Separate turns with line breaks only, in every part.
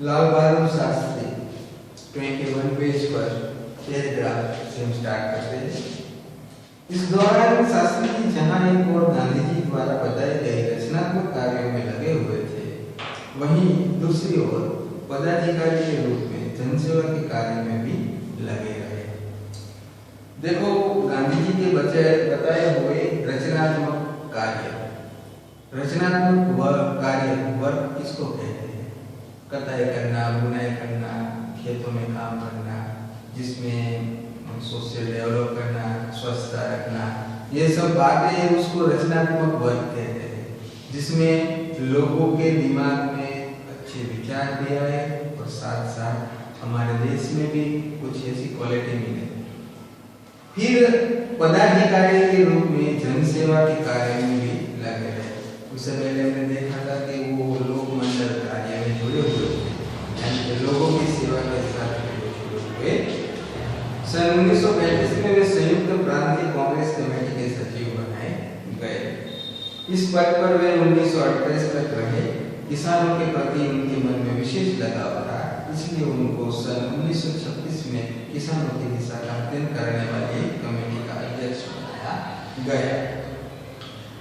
Lal Bahadur Shastri 21 page पर paragraph से हम स्टार्ट करते हैं। इस दौरान शास्त्री जी जहां एक और गांधी जी द्वारा बताए गए रचनात्मक कार्यों में लगे हुए थे, वहीं दूसरी ओर पदाधिकारी के रूप में जनसेवा के कार्य में भी लगे रहे। देखो, गांधी जी के बताए हुए रचनात्मक कार्य, रचनात्मक कार्य वर्क किसको कहते हैं? कटाई करना, बुनाई करना, खेतों में काम करना, जिसमें सोशल डेवलप करना, स्वच्छता रखना, ये सब बातें उसको रचनात्मक वर्क कहते हैं, जिसमें लोगों के दिमाग में अच्छे विचार भी आए और साथ साथ हमारे देश में भी कुछ ऐसी क्वालिटी मिले। फिर पदाधिकारी के रूप में जनसेवा के कार्य में भी लगे रहे। उससे पहले हमने देखा था कि वो लोक मंडल कार्य में जुड़े हुए थे, यानी लोगों की सेवा के साथ जुड़े हुए। सन 1935 में वे संयुक्त प्रांतीय कांग्रेस कमेटी के सचिव बनाए गए। इस पद पर वे 1928 तक रहे। किसानों के प्रति उनके मन में विशेष लगाव था, इसलिए उनको सन 1936 में किसानों की दिशा का अध्ययन करने वाली कमेटी का अध्यक्ष बनाया गया।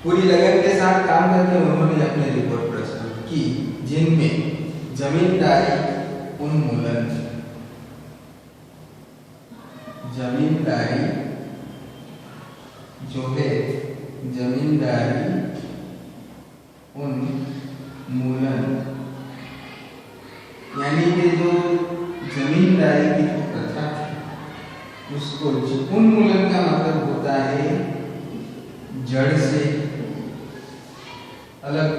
पूरी लगन के साथ काम करके उन्होंने अपनी रिपोर्ट प्रस्तुत की, जिनमें जमींदारी उन्मूलन, जमींदारी जो है जमींदारी उन्मूलन, यानी कि जो जमींदारी की प्रथा थी उसको उन्मूलन का मतलब होता है जड़ से अलग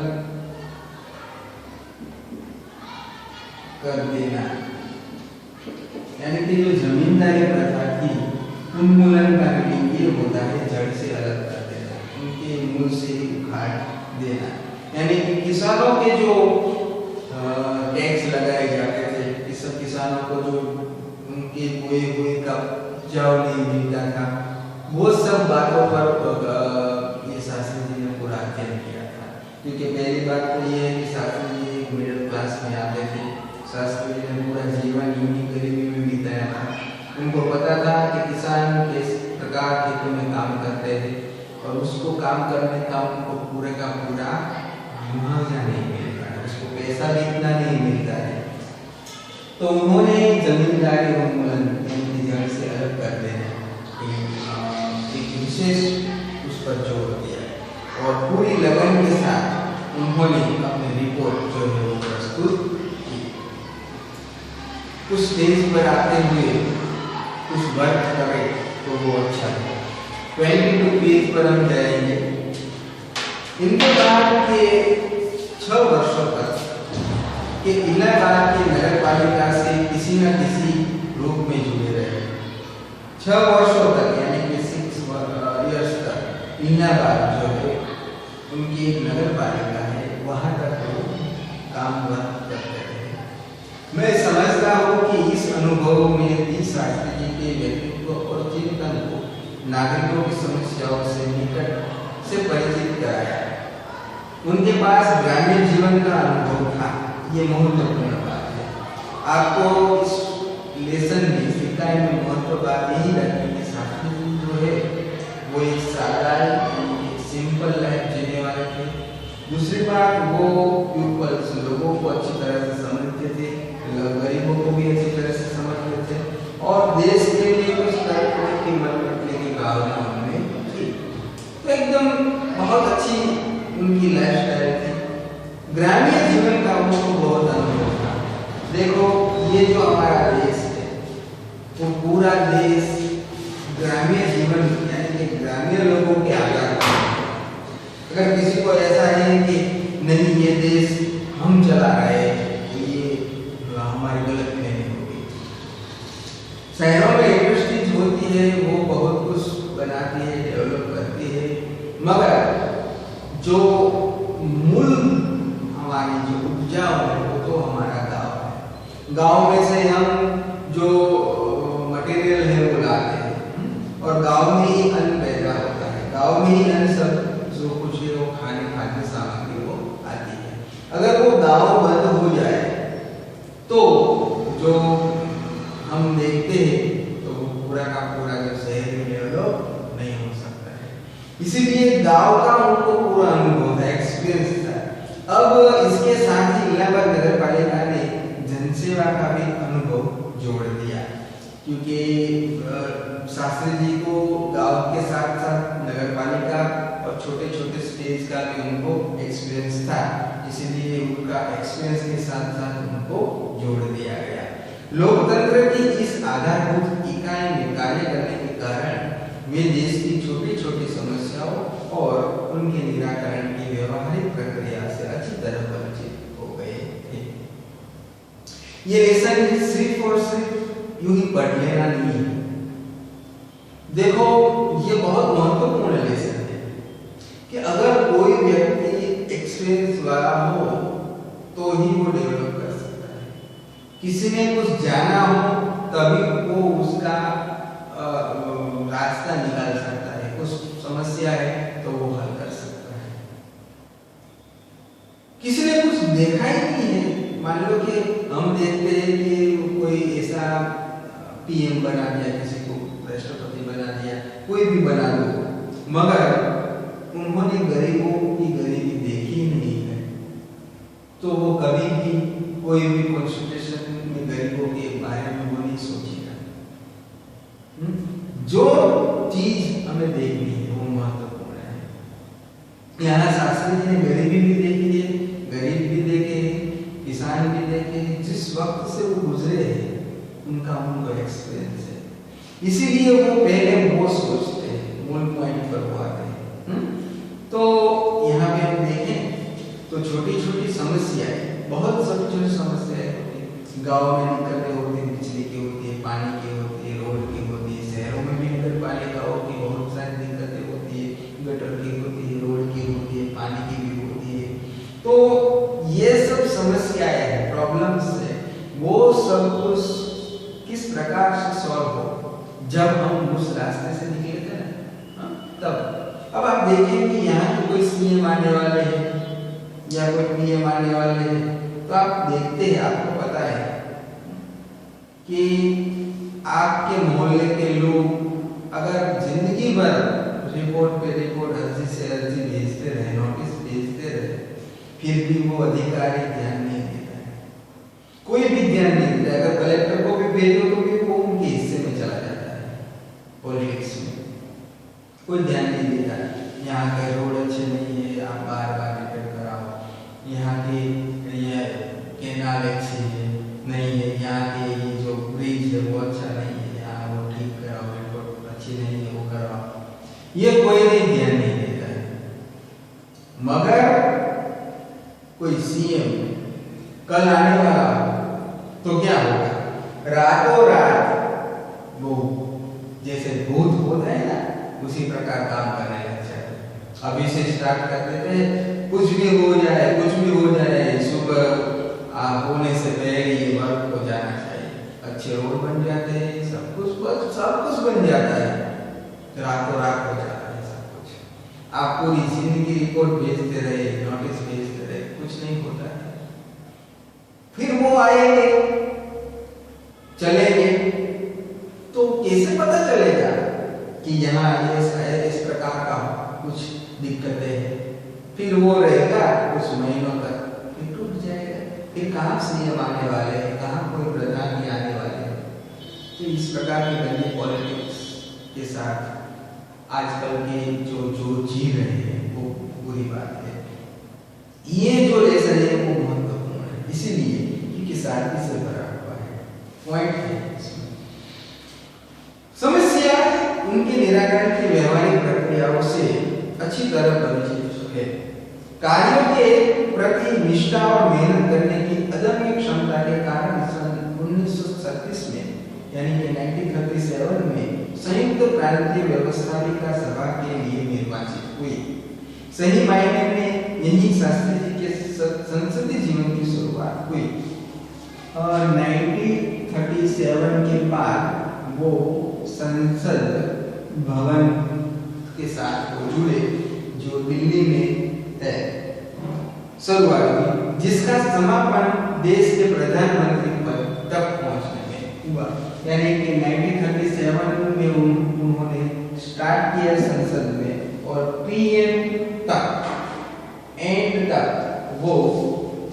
कर देना, यानी कि जो जमींदारी प्रथा थी उन्मूलन का मीनिंग ये होता है जड़ से अलग कर देना, उनके मूल से उखाड़ देना। यानी कि किसानों के जो टैक्स लगाए जाते थे, इस सब किसानों को जो उनके बोए हुए का उपजाऊ नहीं मिलता था, वो सब बातों पर ये शास्त्री जी ने पूरा अध्ययन किया था। क्योंकि पहली बात तो ये है कि शास्त्री जी मिडिल क्लास में आते थे। शास्त्री जी ने पूरा जीवन यूं गरीबी में बिताया था। उनको पता था कि किसान किस प्रकार खेतों में काम करते थे और उसको काम करने का उनको पूरे का पूरा मुआवजा नहीं मिलता है, उसको पैसा भी इतना नहीं मिलता है। तो उन्होंने जमींदारी उन्मूलन यानी जड़ से अलग कर देना एक विशेष उस पर जोर दिया और पूरी लगन के साथ उन्होंने अपनी रिपोर्ट जो है वो प्रस्तुत की। उस स्टेज पर आते हुए कुछ वर्क करें तो वो अच्छा है। 22 पेज पर हम जाएंगे। इनके बाद के 6 वर्षों तक के इलाहाबाद की नगर पालिका से किसी न किसी रूप में जुड़े रहे। 6 वर्षों तक यानी कि 6 इयर्स तक इलाहाबाद जो है उनकी एक नगर पालिका है, वहां तक वो काम करते रहे। मैं समझता हूँ कि इस अनुभव में भी शास्त्री जी के व्यक्तित्व और चिंतन को नागरिकों की समस्याओं से निकट से परिचित कराया। उनके पास ग्रामीण जीवन का अनुभव था, ये महत्वपूर्ण बात है। आपको इस लेसन में सिखाई में महत्व बात यही रखनी है, शास्त्री जी जो है वो एक सादा सिंपल लाइफ जीने वाले थे। दूसरी बात, वो पीपल्स लोगों को अच्छी तरह से समझते थे, गरीबों को भी अच्छी तरह से समझते थे और देश के लिए कुछ करने की मन रखने की भावना उनमें थी। तो एकदम बहुत अच्छी उनकी लाइफस्टाइल थी। ग्रामीण जीवन का उनको बहुत अनुभव था। देखो, ये जो हमारा देश है वो पूरा देश ग्रामीण जीवन यानी कि ग्रामीण लोगों के आधार पर। अगर किसी को ऐसा है कि नहीं ये देश हम चला रहे हैं, तो ये हमारी गलत नहीं होगी। शहरों में इंडस्ट्रीज होती है, वो बहुत कुछ बनाती है, डेवलप करती है, मगर जो मूल हमारी जो उपजाऊ है वो तो हमारा गांव है। गांव में से हम जो मटेरियल है वो लाते हैं और गांव में ही अन्न पैदा होता है, गांव में ही अन्न सब जो कुछ है वो खाद्य सामग्री वो आती है। अगर वो गांव बंद हो जाए तो पूरा अनुभव था, एक्सपीरियंस था। अब इसके साथ ही इलाहाबाद नगर पालिका ने जनसेवा का भी अनुभव जोड़ दिया, क्योंकि शास्त्री जी को गांव के साथ साथ नगर पालिका और छोटे छोटे स्टेज का भी उनको एक्सपीरियंस था, इसीलिए उनका एक्सपीरियंस के साथ साथ उनको जोड़ दिया गया। लोकतंत्र की इस आधारभूत इकाई में कार्य करने के कारण वे देश की छोटी छोटी समस्याओं और उनके निराकरण की व्यवहारिक प्रक्रिया से अच्छी तरह परिचित हो गए थे। ये लेसन सिर्फ और सिर्फ यूं ही पढ़ लेना नहीं है। देखो, ये बहुत महत्वपूर्ण लेसन है कि अगर कोई व्यक्ति एक्सपीरियंस वाला हो तो ही वो डेवलप कर सकता है। किसी ने कुछ जाना हो तभी वो उसका रास्ता निकाल सकता है, कुछ समस्या है तो वो हल कर सकता है। किसी ने कुछ देखा ही नहीं है, मान लो कि हम देखते हैं कि कोई ऐसा पीएम बना दिया, किसी को राष्ट्रपति बना दिया, कोई भी बना दो, मगर उन्होंने गरीबों की गरीबी देखी नहीं है, तो वो कभी भी कोई भी कॉन्स्टिट्यूशन में गरीबों के बारे में वो नहीं सोचेगा। जो चीज हमें देखनी है वो महत्वपूर्ण है। यहाँ शास्त्री जी ने गरीबी भी देखी है, गरीब भी देखे हैं, किसान भी देखे हैं, जिस वक्त से वो गुजरे हैं उनका उनको एक्सपीरियंस है, इसीलिए वो पहले वो सोचते हैं, मूल पॉइंट पर वो आते हैं। तो यहाँ पे हम देखें तो छोटी छोटी समस्याएं, बहुत छोटी छोटी समस्याएं होती है। गाँव में दिक्कतें होती है, बिजली की होती है, पानी की होती है, रोड की होती है, शहरों में भी नगर पालिकाओं की बहुत सारी दिक्कतें होती है, गटर की होती है, रोड की होती है, पानी की भी होती है। तो ये सब समस्याएं हैं, प्रॉब्लम्स है, वो सब कुछ किस प्रकार से सॉल्व हो जब हम उस रास्ते से निकले थे ना, तब। अब आप देखें कि यहाँ के कोई सीएम आने वाले हैं या कोई पीएम आने वाले हैं, तो आप देखते हैं, आपको पता है कि आपके मोहल्ले के लोग अगर जिंदगी भर रिपोर्ट पे रिपोर्ट, अर्जी से अर्जी भेजते रहे, नोटिस भेजते रहे, फिर भी वो अधिकारी ध्यान नहीं देता है, कोई भी ध्यान नहीं देता है। अगर कलेक्टर को भी भेजो तो भी वो उनके हिस्से में चला जाता है, पॉलिटिक्स में कोई ध्यान नहीं देता। यहाँ के रोड अच्छे नहीं है, आप बार बार रिपेयर कराओ, यहाँ के कैनाल अच्छी है नहीं है, यहाँ के जो ब्रिज है वो अच्छा नहीं है, यहाँ वो ठीक कराओ, रिपोर्ट अच्छी नहीं है वो कराओ, ये कोई नहीं ध्यान नहीं देता है। मगर कोई सीएम कल आने वाला तो क्या होगा, रातों रात वो जैसे भूत होता है ना, उसी प्रकार काम करने लग जाते हैं। अभी से स्टार्ट कर देते हैं, कुछ भी हो जाए, कुछ भी हो जाए, सुबह होने से पहले ये वर्क हो जाना चाहिए, अच्छे रोड बन जाते हैं, सब कुछ बन जाता है, रातों रात हो जाता है सब कुछ। आप पूरी जिंदगी रिपोर्ट भेजते रहे, नोटिस भेजते रहे, कुछ नहीं होता है। फिर वो आएंगे, चलेंगे, तो कैसे पता चलेगा कि यहाँ इस प्रकार का कुछ दिक्कतें हैं? फिर वो रहेगा कुछ महीनों तक, फिर टूट जाएगा, फिर कहाँ सीएम आने वाले हैं, कहाँ कोई प्रधान आने वाले हैं। तो इस प्रकार की गंदी पॉलिटिक्स के साथ आजकल के जो जी रहे हैं वो बुरी बात है। ये जो लेसन है वो महत्वपूर्ण है, इसीलिए क्योंकि सादगी से भरा हुआ है, पॉइंट है इसमें। समस्या उनके निराकरण की व्यवहारिक प्रक्रियाओं से अच्छी तरह परिचित है। कार्यों के प्रति निष्ठा और मेहनत करने की अदम्य क्षमता के कारण सन 1937 में यानी कि 1937 में संयुक्त प्रांतीय व्यवस्थापिका सभा के लिए निर्वाचित हुई। सही मायने में यही शास्त्री जी के संसदीय जीवन की शुरुआत हुई और 1937 के बाद वो संसद भवन के साथ वो जुड़े जो दिल्ली में है, शुरुआत हुई, जिसका समापन देश के प्रधानमंत्री पद तक पहुंचने में हुआ। यानी कि 1937 में उन्होंने स्टार्ट किया संसद में और पीएम तक एंड तक वो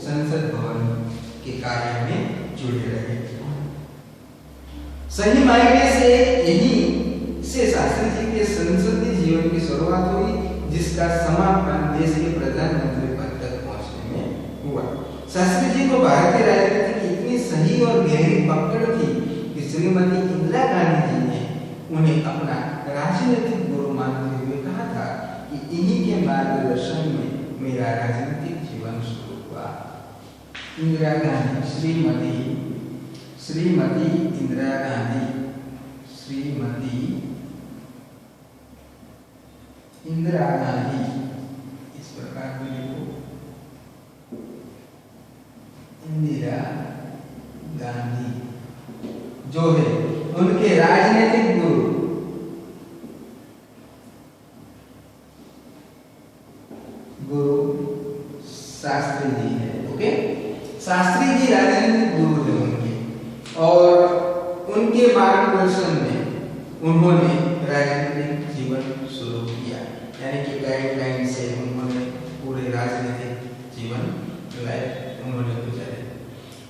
संसद भवन के कार्य में जुड़े रहे। सही मायने से यही से शास्त्री जी के संसदीय जीवन की शुरुआत हुई, जिसका समापन देश के प्रधानमंत्री पद तक पहुंचने में हुआ। शास्त्री जी को भारतीय राजनीति की इतनी सही और गहरी पकड़ थी कि श्रीमती इंदिरा गांधी जी ने उन्हें अपना राजनीतिक गुरु मानते हुए कहा था कि इन्हीं के मार्गदर्शन में मेरा राजनीतिक जीवन शुरू हुआ। इंदिरा गांधी, श्रीमती इंदिरा गांधी, श्रीमती इंदिरा गांधी, इस प्रकार में लिखो, इंदिरा गांधी जो है उनके राजनीतिक गुरु शास्त्री जी है। ओके, शास्त्री जी राजनीतिक गुरु थे उनके, और उनके मार्गदर्शन में उन्होंने राजनीतिक जीवन शुरू किया, यानी कि गाइडलाइन से उन्होंने पूरे राजनीतिक जीवन उन्होंने गुजारे।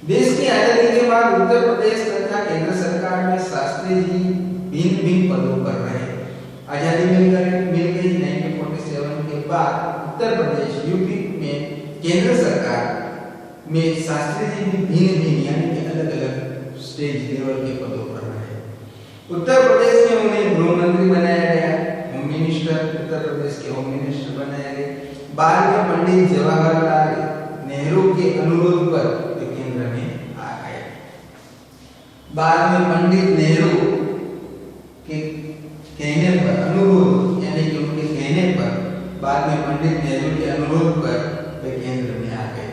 देश की आजादी के बाद उत्तर प्रदेश तथा केंद्र सरकार में शास्त्री जी भिन्न भिन्न पदों पर रहे। आजादी मिल गई 1947 के बाद उत्तर प्रदेश यूपी में केंद्र सरकार में शास्त्री जी भी भिन्न यानी कि अलग अलग स्टेज लेवल के पदों पर रहे। उत्तर प्रदेश में उन्हें गृह मंत्री बनाया गया, होम मिनिस्टर, उत्तर प्रदेश के होम मिनिस्टर बनाए गए। बाद में पंडित जवाहरलाल नेहरू के अनुरोध पर वे केंद्र में आ गए। बाद में पंडित नेहरू के कहने पर, अनुरोध यानी कि उनके कहने पर, बाद में पंडित नेहरू के अनुरोध पर वे केंद्र में आ गए।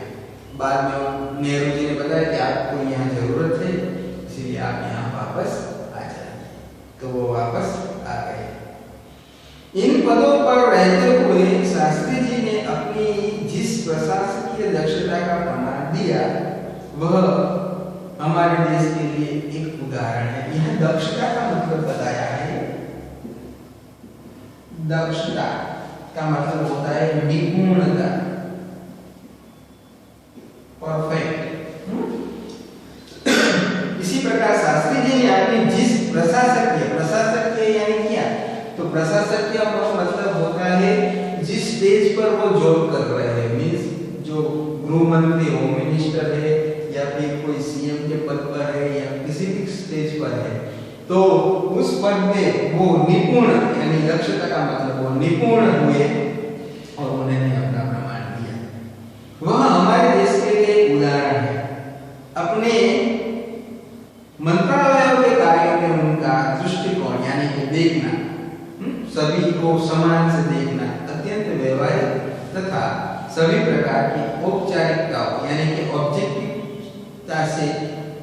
बाद में नेहरू जी ने बताया कि आपको यहाँ जरूरत है, इसलिए आप यहाँ वापस आ जाइए, तो वो वापस आ गए। इन पदों पर रहते हुए शास्त्री जी ने अपनी जिस प्रशासकीय दक्षता का प्रमाण दिया, वह हमारे देश के लिए एक उदाहरण है। यह दक्षता का मतलब बताया है, दक्षता का मतलब होता है निपुणता, परफेक्ट। इसी प्रकार शास्त्री जी ने अपनी जिस प्रशासकीय यानी क्या, तो प्रशासकीय मतलब होता है जिस स्टेज पर वो जॉब कर रहे हैं, मींस जो गृह मंत्री, होम मिनिस्टर है, या फिर कोई सीएम के पद पर है, या किसी भी स्टेज पर है, तो उस पद में वो निपुण यानी दक्षता का मतलब वो निपुण हुए और उन्होंने अपना प्रमाण दिया। वह हमारे देश के लिए उदाहरण है। अपने मंत्रालयों के कार्यों में उनका दृष्टिकोण यानी कि देखना, सभी को समान से देखना, अत्यंत व्यवहारिक तथा सभी प्रकार की औपचारिकताओं यानी कि ऑब्जेक्टिवता से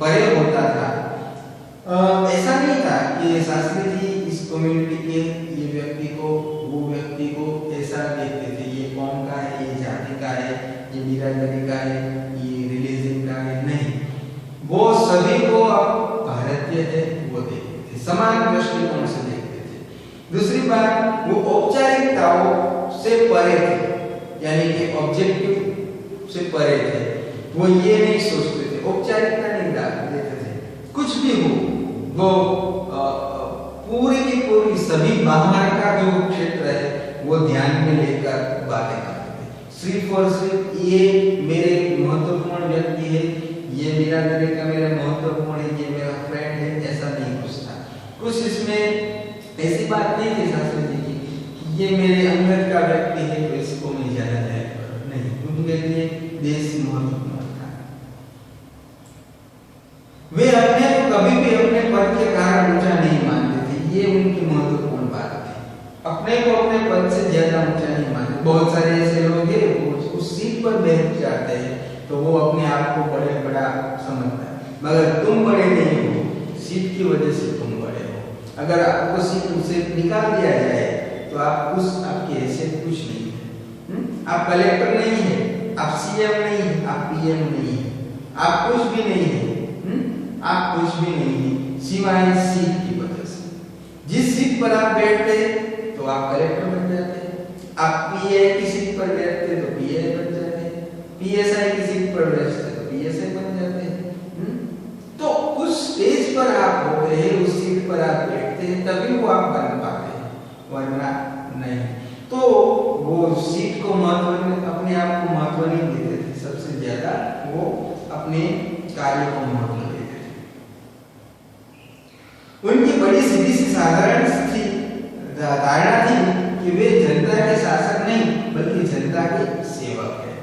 परे होता था। ऐसा नहीं था कि शास्त्री जी इस कम्युनिटी के ये व्यक्ति को, वो व्यक्ति को ऐसा देखते थे, ये कौम का है, ये जाति का है, ये बिरादरी का है, ये रिलीजन का है, नहीं, वो सभी को आप भारतीय है वो देखते थे, समान दृष्टिकोण से देखते थे। दूसरी बात, वो औपचारिकताओं से परे थे, यानी कि ऑब्जेक्टिव से परे थे। वो ये नहीं सोचते थे, औपचारिकता नहीं डाल देते थे, कुछ भी हो वो पूरी की पूरी सभी बाहर का जो क्षेत्र है वो ध्यान में लेकर बातें करते थे। सिर्फ और सिर्फ ये मेरे महत्वपूर्ण व्यक्ति है, ये बिरादरी का मेरा महत्वपूर्ण है, ये मेरा फ्रेंड है, ऐसा नहीं कुछ था। कुछ इसमें ऐसी बात नहीं थी शास्त्री जी की ये मेरे अंदर का व्यक्ति है तो इसको मैं ज्यादा ध्यान करूं, नहीं, उनके लिए देश महत्वपूर्ण था। वे अपने को कभी भी अपने पद के कारण ऊंचा नहीं मानते थे, ये उनकी महत्वपूर्ण बात थी। अपने को अपने पद से ज्यादा ऊंचा नहीं मानते। बहुत सारे ऐसे लोग हैं वो उस सीट पर बैठ जाते हैं तो वो अपने आप को बड़ा समझता है, मगर तुम बड़े नहीं हो, सीट की वजह से तुम बड़े हो। अगर आपको सीट से निकाल दिया जाए तो आप आपकी हैसियत कुछ नहीं है। आप कलेक्टर नहीं है, आप सीएम नहीं है, आप पीएम नहीं है, आप कुछ भी नहीं है, आप कुछ भी नहीं है सिवाय सीट की वजह से। जिस सीट पर आप बैठते तो आप कलेक्टर बन जाते, आप पीए की सीट पर बैठते तो पीआई बन जाते, पीएसआई की सीट पर बैठते तो पीएसआई बन जाते हैं। तो उस स्टेज पर आप होते हैं, उस सीट पर आप बैठते हैं, तभी वो आप बन पाते हैं, वरना नहीं। तो वो सीट को महत्व, अपने आप को महत्व नहीं देते थे, सबसे ज्यादा वो अपने कार्य को महत्व देते थे। उनकी बड़ी सीधी सी साधारण थी धारणा थी कि वे जनता के शासक नहीं बल्कि जनता के सेवक है।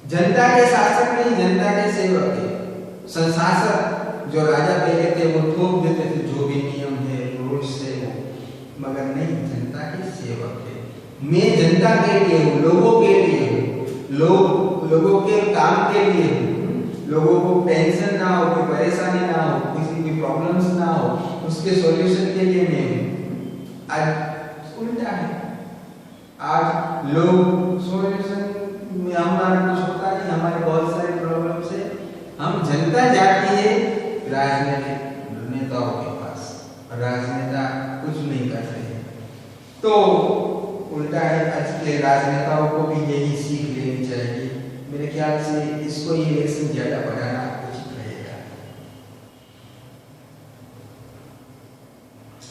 जनता के शासक नहीं, जनता के सेवक है। संशासक जो राजा पहले थे वो थोप देते थे जो भी नियम है, रूल्स है वो, मगर नहीं, जनता के सेवक है। मैं जनता के लिए हूँ, लोगों के लिए हूँ, लोगों के काम के लिए हूँ, लोगों को टेंशन ना हो, कोई परेशानी ना हो, किसी की प्रॉब्लम्स ना हो, उसके सॉल्यूशन के लिए मैं हूँ। आज उल्टा है, आज लोग सॉल्यूशन में हमारा कुछ होता नहीं, हमारे बहुत सारे प्रॉब्लम्स है, हम जनता जाती है राजनीतिक नेताओं के पास, राजनेता कुछ नहीं कर रहे हैं। तो उल्टा है, आज के राजनेताओं को भी यही सीख लेनी चाहिए। मेरे ख्याल से इसको ये लेसन ज्यादा पढ़ाना उचित रहेगा।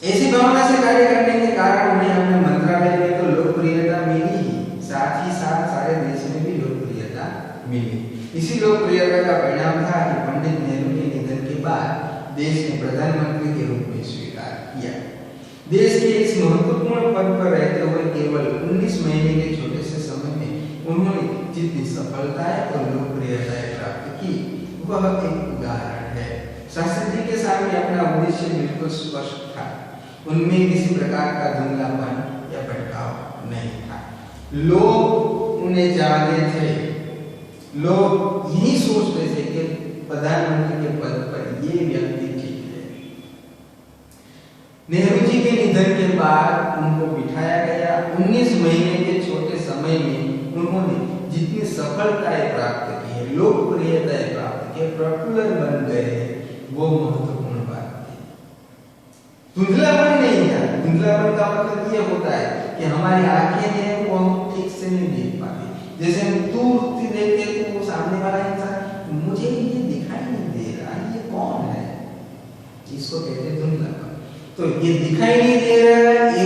ऐसी भावना से कार्य करने के कारण उन्हें अपने मंत्रालय में तो लोकप्रियता मिली ही, साथ ही साथ सारे देश में भी लोकप्रियता मिली। इसी लोकप्रियता का परिणाम था कि पंडित नेहरू के निधन के बाद देश ने प्रधानमंत्री के रूप में स्वीकार किया। देश के इस महत्वपूर्ण पद पर रहते हुए केवल 19 महीने के छोटे से समय में उन्होंने जितनी सफलताएं और लोकप्रियताएं प्राप्त की, वह एक उदाहरण है। शास्त्री जी के सामने अपना उद्देश्य बिल्कुल स्पष्ट था, उनमें किसी प्रकार का धुंधलापन या भटकाव नहीं था। लोग उन्हें चाहते थे, लोग यही सोचते थे कि प्रधानमंत्री के पद पर ये व्यक्ति ठीक है। नेहरू जी के निधन के बाद उनको बिठाया गया। 19 महीने के छोटे समय में उन्होंने जितनी सफलताएं प्राप्त की है, लोकप्रियताएं प्राप्त की, पॉपुलर बन गए, वो महत्वपूर्ण बात थी। धुंधलापन नहीं था। धुंधलापन का मतलब ये होता है कि हमारी आंखें हैं वो हम ठीक से नहीं देख पाते। जैसे हम दूर से देखते तो वो सामने वाला इंसान, मुझे ये दिखाई नहीं दे रहा, ये कौन है, इसको कहते हैं धुंधलापन। तो ये दिखाई नहीं दे रहा है।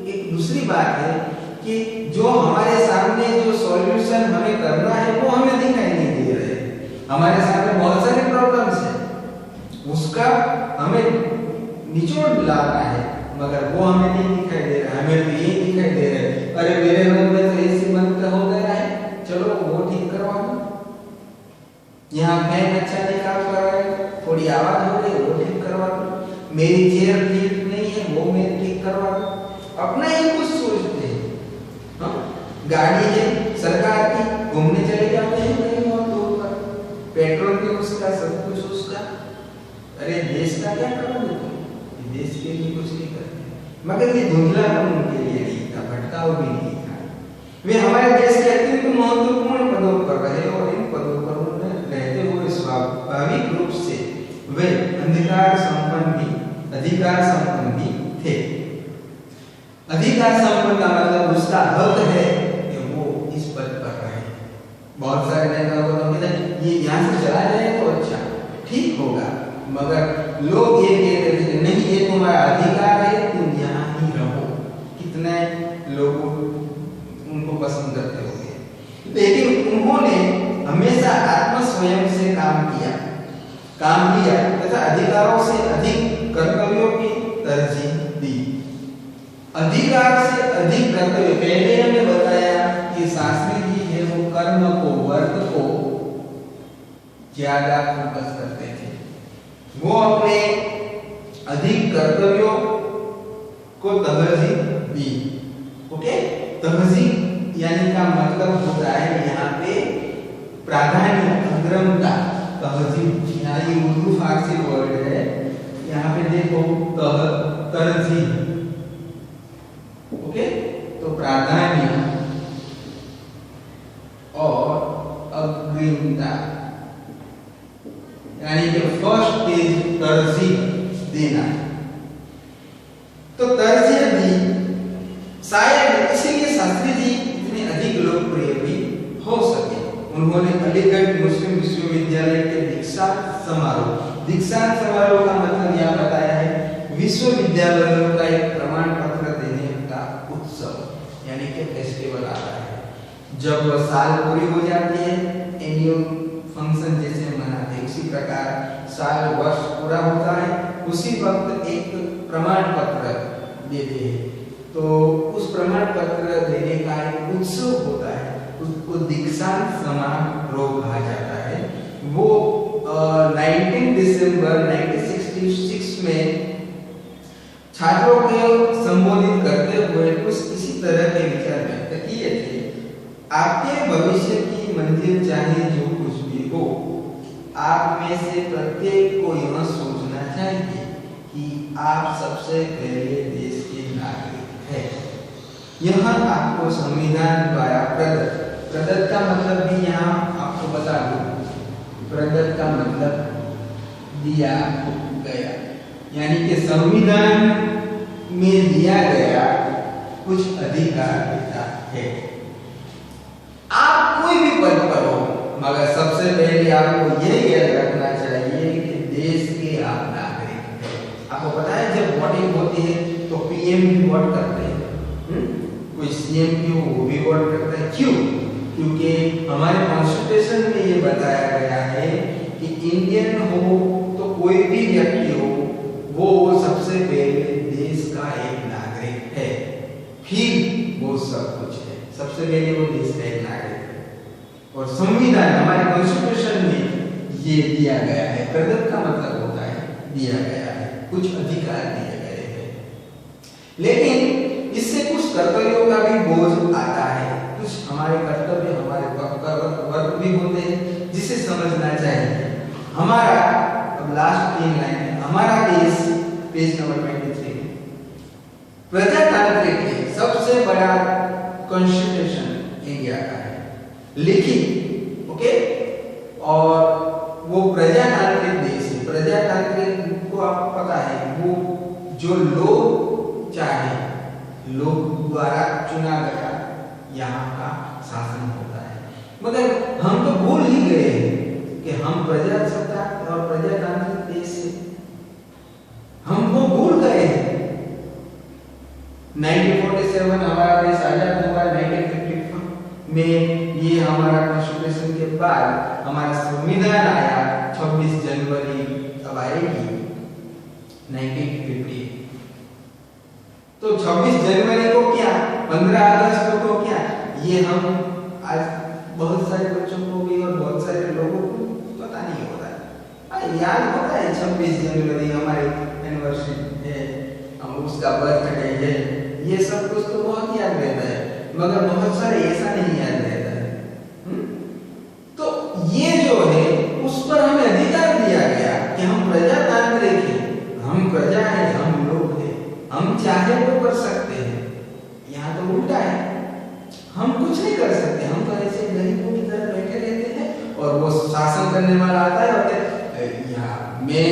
एक दूसरी बात है कि जो हमारे सामने जो सॉल्यूशन हमें करना है वो हमें दिखाई नहीं दे रहे। हमारे सामने बहुत सारे प्रॉब्लम्स हैं, उसका हमें निचोड़ लाना है, मगर वो हमें नहीं दिखाई दे रहा। हमें तो ये दिखाई दे रहा है, अरे मेरे रूम में तो एसी बंद हो गया है, चलो वो ठीक करवा दो। यहाँ फैन अच्छा नहीं काम कर रहा है, थोड़ी आवाज हो रही है, वो ठीक करवा दो। मेरी चेयर ठीक नहीं है, वो मैं ठीक करवा दो। अपना ही कुछ सोचते हैं। हाँ, गाड़ी है सरकार की, घूमने चले जाते हैं कहीं और दूर पर, पेट्रोल भी उसका, सब कुछ उसका। अरे देश का क्या करोगे तुम? देश के लिए कुछ नहीं करते। मगर ये धुंधलापन उनके लिए नहीं था, भटकाव भी नहीं था। वे हमारे देश के अत्यंत महत्वपूर्ण पदों पर रहे और इन पदों पर रहते हुए स्वाभाविक रूप से वे अधिकार संपन्न भी थे। अधिकार संपन्न का मतलब उसका हक है कि वो इस पद पर रहे। बहुत सारे नेताओं को कहते हैं ये यहाँ से चला जाए तो अच्छा ठीक होगा, मगर लोग ये कहते थे कि नहीं, ये तुम्हारा अधिकार है, तुम यहाँ ही रहो। कितने लोग उनको पसंद करते होंगे, लेकिन उन्होंने हमेशा आत्म स्वयं से काम लिया तथा अधिकारों से अधिक कर्तव्यों की तरजीह दी। अधिकार से अधिक कर्तव्य, पहले हमने बताया कि शास्त्री जी है वो कर्म को, वर्क को ज्यादा फोकस करते थे। वो अपने अधिक कर्तव्यों को तरजीह दी। ओके, तरजीह यानी का मतलब होता है यहाँ पे प्राधान्य, अग्रमता। तरजीह यानी उर्दू फारसी वर्ड है, यहाँ पे देखो तरजीह। ओके, तो प्राधान्य और अग्रिमता यानी कि फर्स्ट इज तरजीह देना। तो तरजीह दी, शायद इसीलिए शास्त्री जी इतने अधिक लोकप्रिय अलीगढ़ मुस्लिम विश्वविद्यालय के दीक्षांत समारोह का मतलब यहाँ बताया है विश्वविद्यालयों का एक प्रमाण पत्र देने का उत्सव, यानी कि फेस्टिवल आता है। जब साल पूरी हो जाती है, एनुअल फंक्शन जैसे मनाते हैं, उसी प्रकार साल वर्ष पूरा होता है, उसी वक्त एक प्रमाण पत्र देते हैं। तो उस प्रमाण पत्र देने का एक उत्सव होता है, उसको दीक्षांत समारोह कहा जाता है। वो 19 दिसंबर 1966 में छात्रों को संबोधित करते हुए कुछ इसी तरह के विचार व्यक्त किए थे। आपके भविष्य की मंजिल चाहे जो कुछ भी हो, आप में से प्रत्येक को यह सोचना चाहिए कि आप सबसे पहले देश के नागरिक हैं। यह आपको संविधान द्वारा प्रदत्त का मतलब भी यहाँ आपको बता दूं, प्रदत्त का मतलब दिया गया, यानी कि संविधान में दिया गया कुछ अधिकार देता है। आप कोई भी पद पर हो, मगर सबसे पहले आपको यह याद रखना चाहिए कि देश के आप नागरिक हैं। आपको पता है जब वोटिंग होती है तो पीएम भी वोट करते हैं, कोई सीएम भी हो वो भी वोट करता है। क्यों? क्योंकि हमारे कॉन्स्टिट्यूशन में ये बताया गया है कि इंडियन हो तो कोई भी व्यक्ति हो, वो सबसे पहले देश का एक नागरिक है, फिर वो सब कुछ है। सबसे पहले वो देश का एक नागरिक है। और संविधान हमारे कॉन्स्टिट्यूशन में ये दिया गया है। प्रदत्त का मतलब होता है दिया गया है, कुछ अधिकार दिए गए हैं। लेकिन इससे कुछ कर्तव्यों का भी बोझ आता है, कुछ हमारे कर्तव्य, हमारे वर्क भी होते हैं, जिसे समझना चाहिए। हमारा अब लास्ट 3 लाइन, हमारा देश, पेज नंबर 23, प्रजातांत्रिक है, सबसे बड़ा कॉन्स्टिट्यूशन इंडिया का है, लिखित, ओके, और वो प्रजातांत्रिक देश है। प्रजातांत्रिक को आपको पता है, वो जो लोग चाहे, लोग द्वारा चुना गया यहाँ का शासन होता है। मगर हम तो भूल ही गए हैं कि हम प्रजासत्ताक और प्रजातांत्रिक देश से हम वो भूल गए हैं। 1947 हमारा देश आजाद हुआ, 1955 में ये हमारा कॉन्स्टिट्यूशन के बाद हमारा संविधान आया। 26 जनवरी अब आएगी 1950। तो 26 जनवरी को क्या, 15 अगस्त को क्या, ये हम आज बहुत सारे बच्चों को भी और बहुत सारे लोगों को पता नहीं होता है। याद होता है 26 जनवरी हमारी एनिवर्सरी है, हम उसका बर्थडे है, ये सब कुछ तो बहुत याद रहता है, मगर बहुत सारे ऐसा नहीं याद रहता है। तो ये जो है उस पर हमें अधिकार दिया गया कि हम प्रजातांत्रिक हैं, हम प्रजा है, हम लोग हैं, हम चाहे वो कर सकते हैं। यहाँ तो उल्टा है, हम कुछ नहीं कर सकते, हम तो ऐसे गरीबों की तरह बैठे रहते हैं और वो शासन करने वाला आता है और यहाँ मैं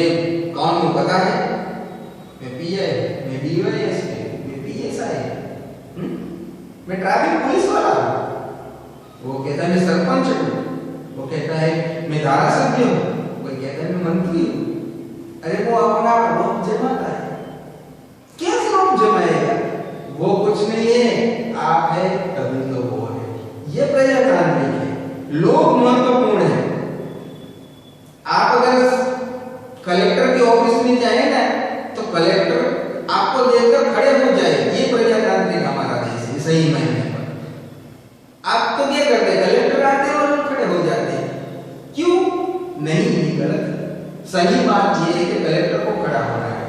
कौन हूँ पता है, मैं पीआई, मैं डीवाईएसपी, मैं पीएसआई, मैं ट्रैफिक पुलिस वाला हूँ। वो कहता है मैं सरपंच हूँ, वो कहता है मैं धारासभ्य हूँ, वो कहता है मैं मंत्री हूँ। अरे वो अपना वोट जमाता है, क्या वोट जमाएगा? वो कुछ नहीं है, आप है तभी तो वो है। ये प्रजातांत्रिक है, लोग महत्वपूर्ण है। आप अगर कलेक्टर के ऑफिस में जाए ना तो कलेक्टर आपको देखकर खड़े हो जाए, ये प्रजातांत्रिक हमारा देश है। सही मायने पर आप तो क्या करते हैं, कलेक्टर आते हैं और खड़े हो जाते हैं, क्यों? नहीं, ये गलत है। सही बात ये है कि कलेक्टर को खड़ा होना है,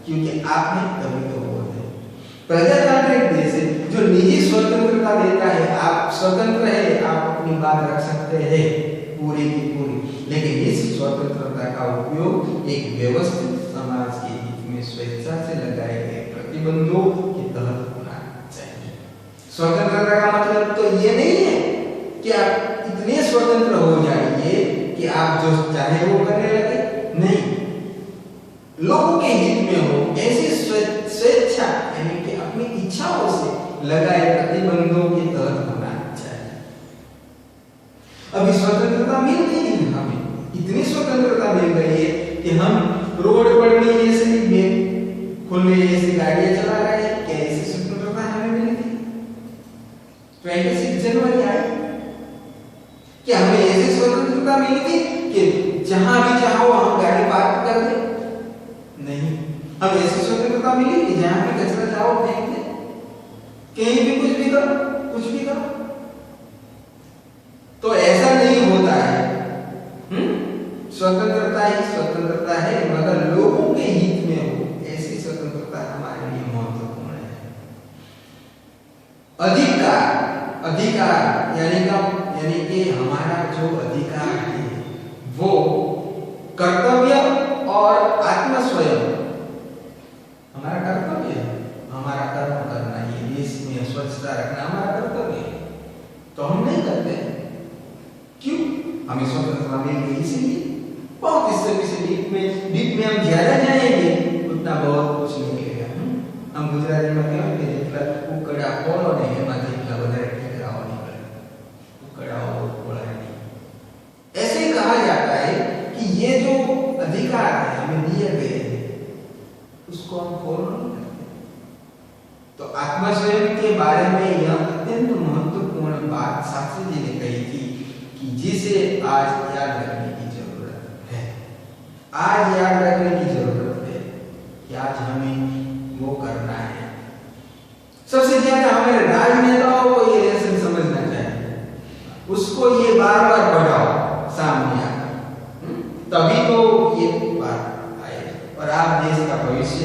क्योंकि आप में तभी तो बोलते हैं। प्रजातांत्रिक देश है जो निजी स्वतंत्रता देता है, आप स्वतंत्र है, आप अपनी बात रख सकते हैं पूरी की पूरी, लेकिन इस स्वतंत्रता का उपयोग एक व्यवस्थित समाज के हित में स्वेच्छा से लगाए गए प्रतिबंधों के तहत होना चाहिए। स्वतंत्रता का मतलब तो ये नहीं है कि आप इतने स्वतंत्र हो जाइए कि आप जो चाहे वो करने लगे, नहीं, लोगों के हित में हो, ऐसी स्वेच्छा यानी कि अपनी इच्छाओं से लगाए प्रतिबंधों के तहत होना चाहिए। अभी स्वतंत्रता कि हम रोड पर भी ऐसे खुले ऐसी गाड़ियां चला रहे हैं, क्या ऐसी स्वतंत्रता हमें मिली थी? 26 जनवरी आई, क्या हमें ऐसी स्वतंत्रता मिली थी कि जहां भी चाहो हम गाड़ी पार्क कर दे? नहीं। अब ऐसी स्वतंत्रता मिली कि जहां भी कचरा जाओ फेंक दे, कहीं भी कुछ भी करो, कुछ भी करो। तो ऐसा नहीं होता है। स्वतंत्रता ही स्वतंत्रता है, मगर लोगों के हित में हो, ऐसी स्वतंत्रता हमारे लिए महत्वपूर्ण है। अधिकार यानी कि हमारा जो अधिकार है वो कर्तव्य और आत्म स्वयं, हमारा कर्तव्य है, हमारा कर्म करना, ये देश में स्वच्छता रखना हमारा कर्तव्य है, तो हम नहीं करते। क्यों? हमें स्वतंत्रता मिल गई इसलिए। बहुत इस तरह से डीप में हम ज्यादा जाएंगे उतना बहुत कुछ निकलेगा। हम गुजराती में कहते हैं જેટલા ઉકળા પોળો ને એમાંથી એટલા વધારે ઠેકરાઓ निकले, उकड़ाओ पोड़ा नहीं। ऐसे कहा जाता है कि ये जो अधिकार है हमें दिए गए हैं उसको हम फॉलो नहीं करते। तो आत्म स्वयं के बारे में यह अत्यंत महत्वपूर्ण बात शास्त्री जी ने कही थी कि जिसे आज याद रखने की जरूरत है। आज याद रखने की जरूरत है कि आज हमें वो करना है। सबसे ज्यादा हमें राजनेताओं को ये लेसन समझना चाहिए, उसको ये बार बार पढ़ाओ सामने आकर, तभी तो ये बात आए। और आप देश का भविष्य,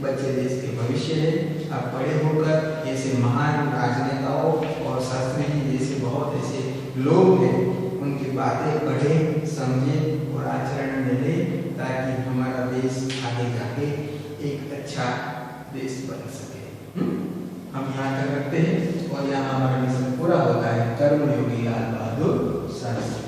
बच्चे देश के भविष्य है। आप बड़े होकर ऐसे महान राजनेताओं और शास्त्री जी जैसे बहुत ऐसे लोग हैं उनकी बातें पढ़ें, समझें और आचरण में लें, ताकि हमारा देश आगे जाके एक अच्छा देश बन सके। हम यहाँ तक रखते हैं और यहाँ हमारा मिशन पूरा होता है। कर्मयोगी लाल बहादुर शास्त्री।